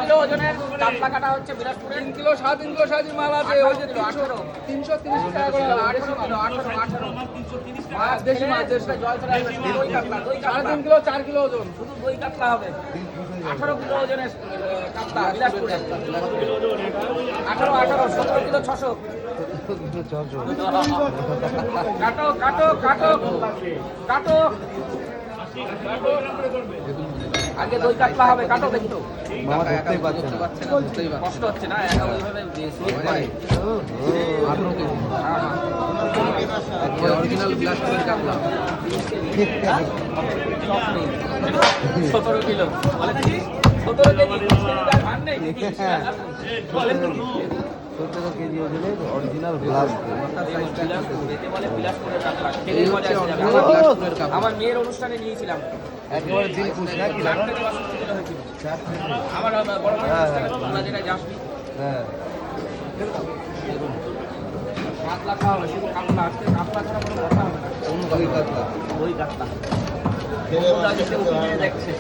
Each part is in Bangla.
কিলো ওজনের কাতলা কাটা হচ্ছে বিলাসপুরে। 3 কিলো 3.5 কিলো সাইজের মাল আছে। ওই যে 330 টাকা করে 18 কিলো 18 দেশি মাছ দেশি জল ছাড়া দই কাতলা 3.5 কিলো 4 কিলো ওজন। শুধু দই কাতলা হবে। 18 কিলো ওজনের কাতলা বিলাসপুরে। 17 কিলো 600। কাটো কাটো কাটো কাটো আগে দই কাতলা হবে, কাটো দেখতো। মামা ধরতেই পারছে না। কষ্ট হচ্ছে না একা ওইভাবে স্লিপ করে। 18 কেজি অরিজিনাল বিলাসপুরের কাতলা। 17 কিলো বলে 17 কেজি তার ভার নেই। বলে 17 কেজি ওজনের অরিজিনাল বিলাসপুর। বিলাসপুরের কাতলা। এই হচ্ছে অরিজিনাল বিলাসপুরের কাতলা। আমার মেয়ের অনুষ্ঠানে নিয়েছিলাম। একেবারে দিল খুশ নাকি না? 4 থেকে 62 কিলো হয়েছিল। আমার বড় ভাই অনুষ্ঠানে যেটা যাসনি হ্যাঁ কাতলা খাওয়া হবে, শুধু কাতলা। আজকে কাতলা ছাড়া কোনো কথা হবে না। দই কাতলা। দই কাতলা বন্ধুরা যেতে উঠে দেখছে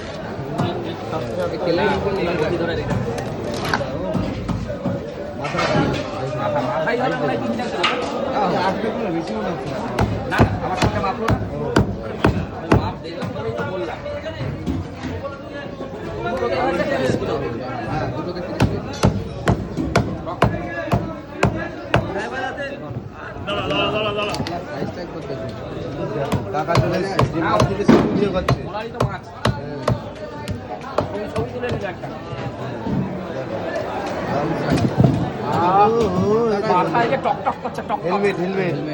ধরে রেখে মাথায় ধরে মনে হয় 3-4 কিলো। 8 কিলো বেশি মনে হচ্ছে। না না আমার সঙ্গে মাপলো না, আমি মাপ দেখলাম বলেই তো বললাম। দুটোতে হয়েছে 30 কিলো। হ্যাঁ দুটোকে 30 কেজি। সাইজটা একবার দেখুন। টাকা চলে এসেছে। যে মাছ থেকে সে ভিডিও করছে। ওনারই তো মাছ। ছবি তুলে নিল একটা। দারুণ সাইজ। মাথায় যে টক টক করছে, টক টক। Helmet helmet